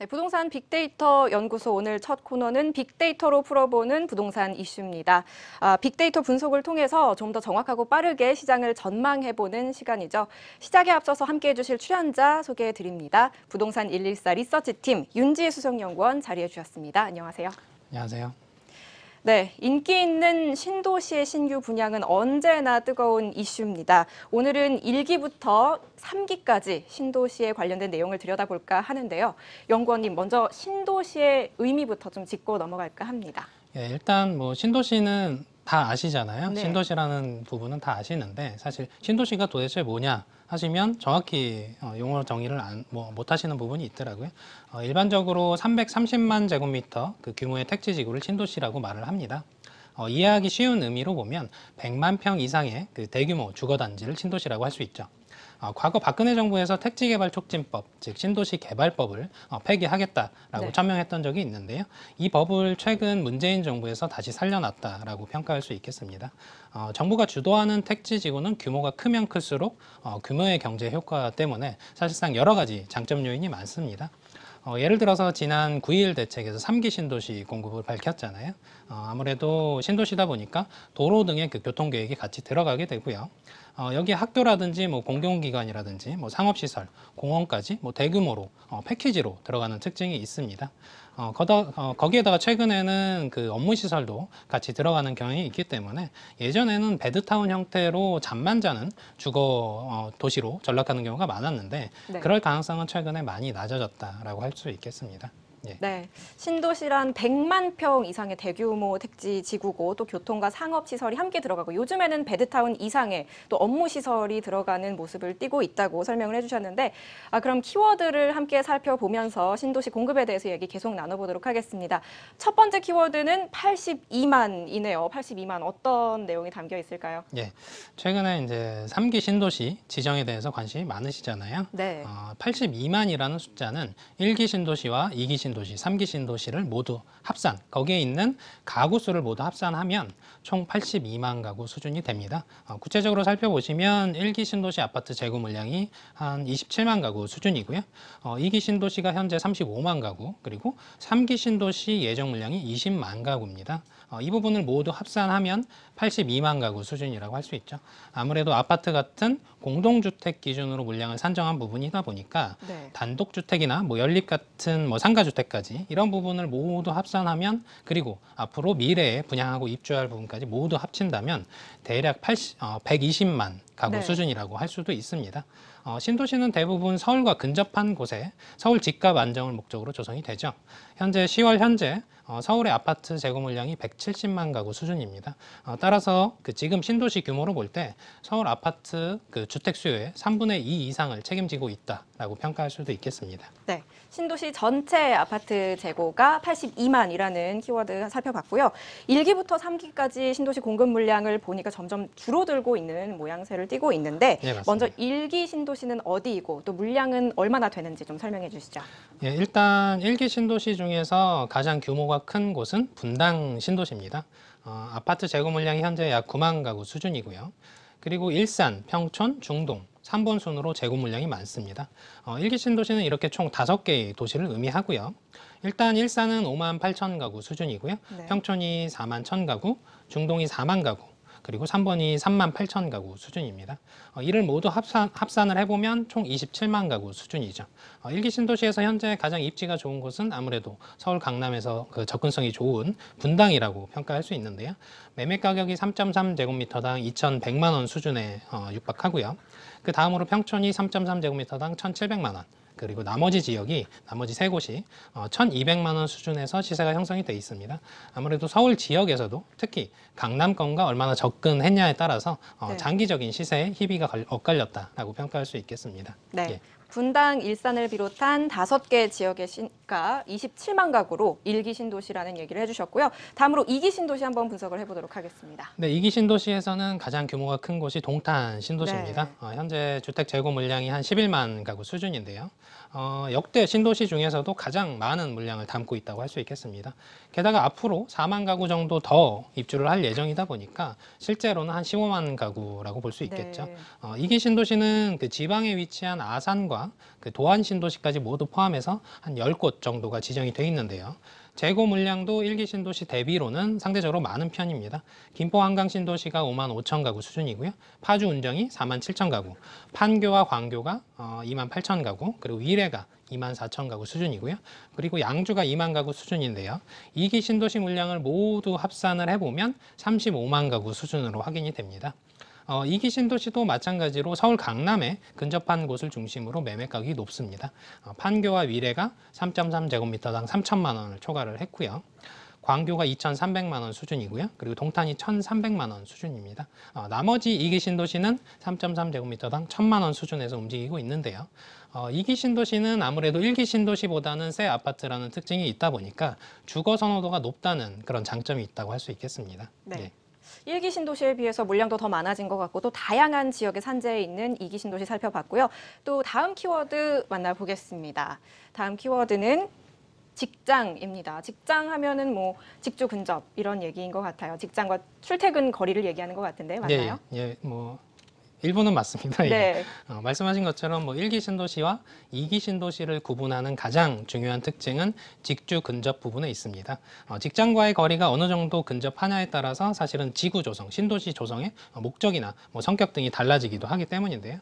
네, 부동산 빅데이터 연구소 오늘 첫 코너는 빅데이터로 풀어보는 부동산 이슈입니다. 빅데이터 분석을 통해서 좀 더 정확하고 빠르게 시장을 전망해보는 시간이죠. 시작에 앞서서 함께해 주실 출연자 소개해 드립니다. 부동산 114 리서치팀 윤지혜 수석연구원 자리해 주셨습니다. 안녕하세요. 안녕하세요. 네, 인기 있는 신도시의 신규 분양은 언제나 뜨거운 이슈입니다. 오늘은 1기부터 3기까지 신도시에 관련된 내용을 들여다볼까 하는데요. 연구원님, 먼저 신도시의 의미부터 좀 짚고 넘어갈까 합니다. 예, 일단 뭐 신도시는 다 아시잖아요. 네. 신도시라는 부분은 다 아시는데 사실 신도시가 도대체 뭐냐 하시면 정확히 용어 정의를 못 하시는 부분이 있더라고요. 일반적으로 330만 제곱미터 그 규모의 택지지구를 신도시라고 말을 합니다. 이해하기 쉬운 의미로 보면 100만 평 이상의 그 대규모 주거단지를 신도시라고 할 수 있죠. 과거 박근혜 정부에서 택지개발촉진법, 즉 신도시개발법을 폐기하겠다라고 네. 천명했던 적이 있는데요. 이 법을 최근 문재인 정부에서 다시 살려놨다라고 평가할 수 있겠습니다. 정부가 주도하는 택지지구는 규모가 크면 클수록 규모의 경제 효과 때문에 사실상 여러 가지 장점 요인이 많습니다. 예를 들어서 지난 9.21 대책에서 3기 신도시 공급을 밝혔잖아요. 아무래도 신도시다 보니까 도로 등의 그 교통계획이 같이 들어가게 되고요. 여기 학교라든지 뭐 공공기관이라든지 뭐 상업시설, 공원까지 뭐 대규모로 패키지로 들어가는 특징이 있습니다. 거기에다가 최근에는 그 업무시설도 같이 들어가는 경향이 있기 때문에 예전에는 베드타운 형태로 잠만 자는 주거 도시로 전락하는 경우가 많았는데 네. 그럴 가능성은 최근에 많이 낮아졌다라고 할 수 있겠습니다. 예. 네, 신도시란 100만 평 이상의 대규모 택지 지구고 또 교통과 상업 시설이 함께 들어가고 요즘에는 베드타운 이상의 또 업무 시설이 들어가는 모습을 띠고 있다고 설명을 해주셨는데 그럼 키워드를 함께 살펴보면서 신도시 공급에 대해서 얘기 계속 나눠보도록 하겠습니다. 첫 번째 키워드는 82만이네요. 82만 어떤 내용이 담겨 있을까요? 예. 최근에 이제 3기 신도시 지정에 대해서 관심이 많으시잖아요. 네. 82만이라는 숫자는 1기 신도시와 2기 신도시, 3기 신도시를 모두 합산, 거기에 있는 가구 수를 모두 합산하면 총 82만 가구 수준이 됩니다. 구체적으로 살펴보시면 1기 신도시 아파트 재고 물량이 한 27만 가구 수준이고요. 2기 신도시가 현재 35만 가구, 그리고 3기 신도시 예정 물량이 20만 가구입니다. 이 부분을 모두 합산하면 82만 가구 수준이라고 할 수 있죠. 아무래도 아파트 같은 공동주택 기준으로 물량을 산정한 부분이다 보니까 네. 단독주택이나 뭐 연립 같은 뭐 상가주택까지 이런 부분을 모두 합산하면 그리고 앞으로 미래에 분양하고 입주할 부분까지 모두 합친다면 대략 120만 가구 네. 수준이라고 할 수도 있습니다. 신도시는 대부분 서울과 근접한 곳에 서울 집값 안정을 목적으로 조성이 되죠. 현재 10월 현재 서울의 아파트 재고 물량이 170만 가구 수준입니다. 따라서 그 지금 신도시 규모로 볼 때 서울 아파트 그 주택 수요의 3분의 2 이상을 책임지고 있다라고 평가할 수도 있겠습니다. 네, 신도시 전체 아파트 재고가 82만이라는 키워드 살펴봤고요. 1기부터 3기까지 신도시 공급 물량을 보니까 점점 줄어들고 있는 모양새를 띠고 있는데 네, 맞습니다. 먼저 1기 신도시는 어디이고 또 물량은 얼마나 되는지 좀 설명해 주시죠. 예, 일단 1기 신도시 중에서 가장 규모가 큰 곳은 분당 신도시입니다. 아파트 재고 물량이 현재 약 9만 가구 수준이고요. 그리고 일산, 평촌, 중동, 3번 순으로 재고 물량이 많습니다. 1기 신도시는 이렇게 총 5개의 도시를 의미하고요. 일단 일산은 5만 8천 가구 수준이고요. 네. 평촌이 4만 1천 가구, 중동이 4만 가구, 그리고 3번이 3만 8천 가구 수준입니다. 이를 모두 합산을 해보면 총 27만 가구 수준이죠. 1기 신도시에서 현재 가장 입지가 좋은 곳은 아무래도 서울 강남에서 그 접근성이 좋은 분당이라고 평가할 수 있는데요. 매매 가격이 3.3제곱미터당 2,100만 원 수준에 육박하고요. 그 다음으로 평촌이 3.3제곱미터당 1,700만 원. 그리고 나머지 지역이 나머지 세 곳이 1,200만 원 수준에서 시세가 형성이 돼 있습니다. 아무래도 서울 지역에서도 특히 강남권과 얼마나 접근했냐에 따라서 네. 장기적인 시세에 희비가 엇갈렸다라고 평가할 수 있겠습니다. 네. 예. 분당, 일산을 비롯한 5개 지역의 신가 27만 가구로 1기 신도시라는 얘기를 해주셨고요. 다음으로 2기 신도시 한번 분석을 해보도록 하겠습니다. 네, 2기 신도시에서는 가장 규모가 큰 곳이 동탄 신도시입니다. 네. 현재 주택 재고 물량이 한 11만 가구 수준인데요. 역대 신도시 중에서도 가장 많은 물량을 담고 있다고 할 수 있겠습니다. 게다가 앞으로 4만 가구 정도 더 입주를 할 예정이다 보니까 실제로는 한 15만 가구라고 볼 수 있겠죠. 네. 2기 신도시는 그 지방에 위치한 아산과 판교와 그 도안 신도시까지 모두 포함해서 한 10곳 정도가 지정이 돼 있는데요. 재고 물량도 1기 신도시 대비로는 상대적으로 많은 편입니다. 김포 한강 신도시가 5만 5천 가구 수준이고요. 파주 운정이 4만 7천 가구, 판교와 광교가 2만 8천 가구, 그리고 위례가 2만 4천 가구 수준이고요. 그리고 양주가 2만 가구 수준인데요. 2기 신도시 물량을 모두 합산을 해보면 35만 가구 수준으로 확인이 됩니다. 2기 신도시도 마찬가지로 서울 강남에 근접한 곳을 중심으로 매매 가격이 높습니다. 판교와 위례가 3.3제곱미터당 3천만 원을 초과를 했고요. 광교가 2,300만 원 수준이고요. 그리고 동탄이 1,300만 원 수준입니다. 나머지 2기 신도시는 3.3제곱미터당 1,000만 원 수준에서 움직이고 있는데요. 2기 신도시는 아무래도 1기 신도시보다는 새 아파트라는 특징이 있다 보니까 주거 선호도가 높다는 그런 장점이 있다고 할 수 있겠습니다. 네. 네. 1기 신도시에 비해서 물량도 더 많아진 것 같고 또 다양한 지역에 산재해 있는 2기 신도시 살펴봤고요. 또 다음 키워드 만나보겠습니다. 다음 키워드는 직장입니다. 직장 하면은 뭐 직주 근접 이런 얘기인 것 같아요. 직장과 출퇴근 거리를 얘기하는 것 같은데 맞나요? 예, 뭐 일부는 맞습니다. 예. 네. 말씀하신 것처럼 뭐 1기 신도시와 2기 신도시를 구분하는 가장 중요한 특징은 직주 근접 부분에 있습니다. 직장과의 거리가 어느 정도 근접하냐에 따라서 사실은 지구 조성, 신도시 조성의 목적이나 뭐 성격 등이 달라지기도 하기 때문인데요.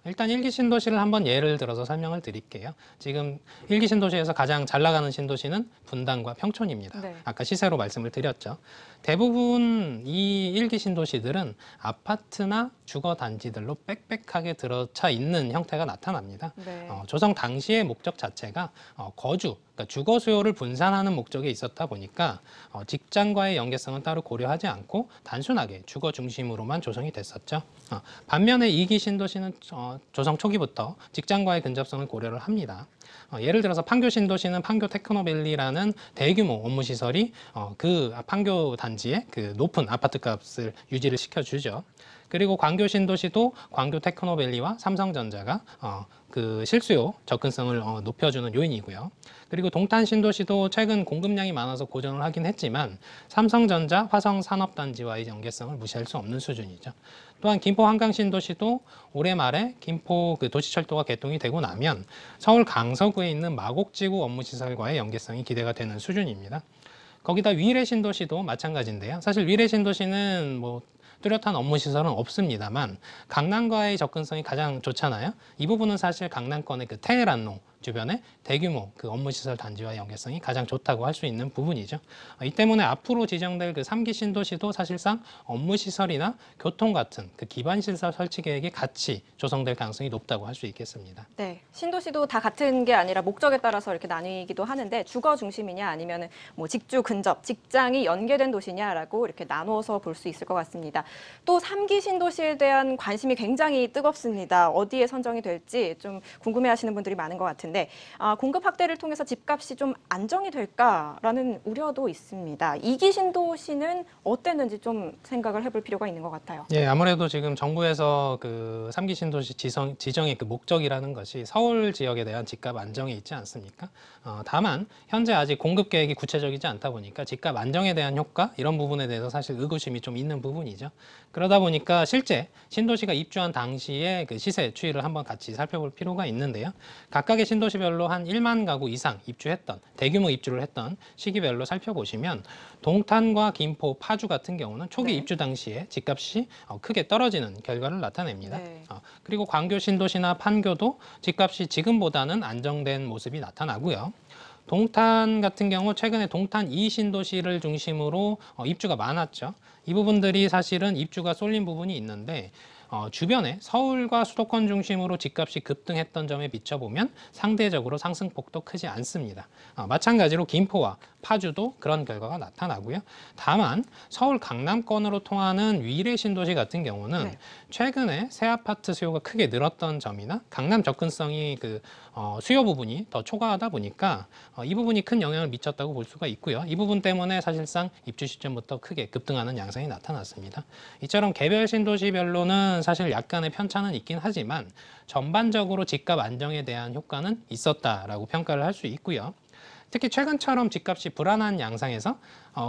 일단 1기 신도시를 한번 예를 들어서 설명을 드릴게요. 지금 1기 신도시에서 가장 잘 나가는 신도시는 분당과 평촌입니다. 네. 아까 시세로 말씀을 드렸죠. 대부분 이 1기 신도시들은 아파트나 주거 단지들로 빽빽하게 들어차 있는 형태가 나타납니다. 네. 조성 당시의 목적 자체가 거주, 그러니까 주거 수요를 분산하는 목적에 있었다 보니까 직장과의 연계성은 따로 고려하지 않고 단순하게 주거 중심으로만 조성이 됐었죠. 반면에 2기 신도시는 조성 초기부터 직장과의 근접성을 고려를 합니다. 예를 들어서 판교 신도시는 판교 테크노밸리라는 대규모 업무 시설이 그 판교 단지의 그 높은 아파트 값을 유지를 시켜주죠. 그리고 광교 신도시도 광교 테크노밸리와 삼성전자가 그 실수요 접근성을 높여주는 요인이고요. 그리고 동탄 신도시도 최근 공급량이 많아서 고전을 하긴 했지만 삼성전자 화성산업단지와의 연계성을 무시할 수 없는 수준이죠. 또한 김포 한강 신도시도 올해 말에 김포 그 도시철도가 개통이 되고 나면 서울 강서구에 있는 마곡지구 업무시설과의 연계성이 기대가 되는 수준입니다. 거기다 위례 신도시도 마찬가지인데요. 사실 위례 신도시는 뭐 뚜렷한 업무 시설은 없습니다만 강남과의 접근성이 가장 좋잖아요. 이 부분은 사실 강남권의 그 테헤란로 주변에 대규모 그 업무 시설 단지와 연계성이 가장 좋다고 할 수 있는 부분이죠. 이 때문에 앞으로 지정될 그 3기 신도시도 사실상 업무 시설이나 교통 같은 그 기반 시설 설치 계획이 같이 조성될 가능성이 높다고 할 수 있겠습니다. 네, 신도시도 다 같은 게 아니라 목적에 따라서 이렇게 나뉘기도 하는데 주거 중심이냐 아니면 뭐 직주 근접, 직장이 연계된 도시냐라고 이렇게 나눠서 볼 수 있을 것 같습니다. 또 3기 신도시에 대한 관심이 굉장히 뜨겁습니다. 어디에 선정이 될지 좀 궁금해하시는 분들이 많은 것 같은데 공급 확대를 통해서 집값이 좀 안정이 될까라는 우려도 있습니다. 2기 신도시는 어땠는지 좀 생각을 해볼 필요가 있는 것 같아요. 예, 아무래도 지금 정부에서 그 3기 신도시 지정의 그 목적이라는 것이 서울 지역에 대한 집값 안정에 있지 않습니까? 다만 현재 아직 공급 계획이 구체적이지 않다 보니까 집값 안정에 대한 효과 이런 부분에 대해서 사실 의구심이 좀 있는 부분이죠. 그러다 보니까 실제 신도시가 입주한 당시에 그 시세 추이를 한번 같이 살펴볼 필요가 있는데요. 각각의 신도시별로 한 1만 가구 이상 입주했던 대규모 입주를 했던 시기별로 살펴보시면 동탄과 김포, 파주 같은 경우는 초기 네. 입주 당시에 집값이 크게 떨어지는 결과를 나타냅니다. 네. 그리고 광교 신도시나 판교도 집값이 지금보다는 안정된 모습이 나타나고요. 동탄 같은 경우 최근에 동탄 2 신도시를 중심으로 입주가 많았죠. 이 부분들이 사실은 입주가 쏠린 부분이 있는데 주변에 서울과 수도권 중심으로 집값이 급등했던 점에 비춰보면 상대적으로 상승폭도 크지 않습니다. 마찬가지로 김포와 파주도 그런 결과가 나타나고요. 다만 서울 강남권으로 통하는 위례 신도시 같은 경우는 네. 최근에 새 아파트 수요가 크게 늘었던 점이나 강남 접근성이 그 수요 부분이 더 초과하다 보니까 이 부분이 큰 영향을 미쳤다고 볼 수가 있고요. 이 부분 때문에 사실상 입주 시점부터 크게 급등하는 양상이 나타났습니다. 이처럼 개별 신도시별로는 사실 약간의 편차는 있긴 하지만 전반적으로 집값 안정에 대한 효과는 있었다라고 평가를 할 수 있고요. 특히 최근처럼 집값이 불안한 양상에서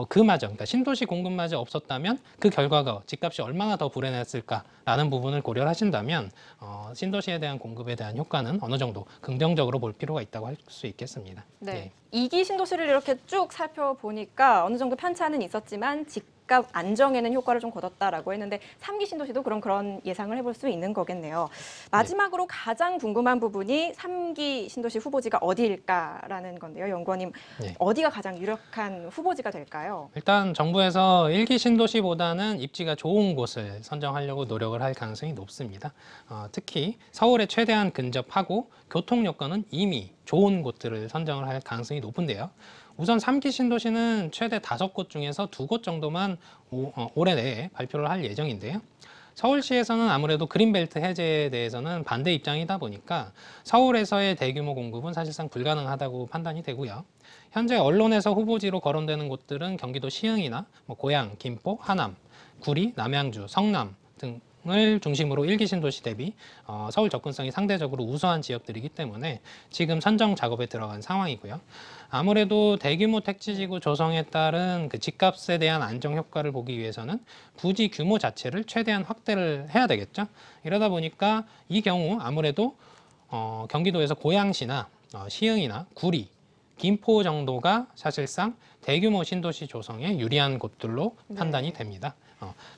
그마저, 그러니까 신도시 공급마저 없었다면 그 결과가 집값이 얼마나 더 불안했을까라는 부분을 고려를 하신다면 신도시에 대한 공급에 대한 효과는 어느 정도 긍정적으로 볼 필요가 있다고 할 수 있겠습니다. 네. 2기 신도시를 이렇게 쭉 살펴보니까 어느 정도 편차는 있었지만 집값 안정에는 효과를 좀 거뒀다라고 했는데 3기 신도시도 그런 예상을 해볼 수 있는 거겠네요. 마지막으로 가장 궁금한 부분이 3기 신도시 후보지가 어디일까라는 건데요. 연구원님, 네. 어디가 가장 유력한 후보지가 될까요? 일단 정부에서 1기 신도시보다는 입지가 좋은 곳을 선정하려고 노력을 할 가능성이 높습니다. 특히 서울에 최대한 근접하고 교통 여건은 이미 좋은 곳들을 선정을 할 가능성이 높은데요. 우선 3기 신도시는 최대 5곳 중에서 2곳 정도만 올해 내에 발표를 할 예정인데요. 서울시에서는 아무래도 그린벨트 해제에 대해서는 반대 입장이다 보니까 서울에서의 대규모 공급은 사실상 불가능하다고 판단이 되고요. 현재 언론에서 후보지로 거론되는 곳들은 경기도 시흥이나 고양, 김포, 하남, 구리, 남양주, 성남 등을 중심으로 1기 신도시 대비 서울 접근성이 상대적으로 우수한 지역들이기 때문에 지금 선정 작업에 들어간 상황이고요. 아무래도 대규모 택지지구 조성에 따른 그 집값에 대한 안정 효과를 보기 위해서는 부지 규모 자체를 최대한 확대를 해야 되겠죠. 이러다 보니까 이 경우 아무래도 경기도에서 고양시나 시흥이나 구리, 김포 정도가 사실상 대규모 신도시 조성에 유리한 곳들로 판단이 됩니다.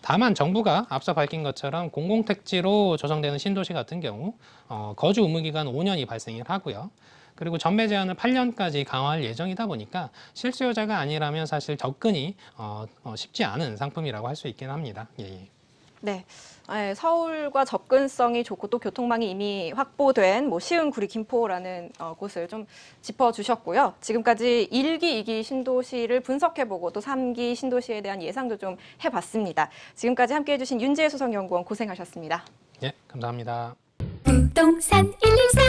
다만 정부가 앞서 밝힌 것처럼 공공택지로 조성되는 신도시 같은 경우 거주 의무 기간 5년이 발생을 하고요. 그리고 전매 제한을 8년까지 강화할 예정이다 보니까 실수요자가 아니라면 사실 접근이 쉽지 않은 상품이라고 할 수 있긴 합니다. 예. 네. 서울과 접근성이 좋고 또 교통망이 이미 확보된 시흥, 구리, 김포라는 곳을 좀 짚어주셨고요. 지금까지 1기, 2기 신도시를 분석해보고 또 3기 신도시에 대한 예상도 좀 해봤습니다. 지금까지 함께해 주신 윤지혜 소설연구원 고생하셨습니다. 예, 감사합니다. 부동산 114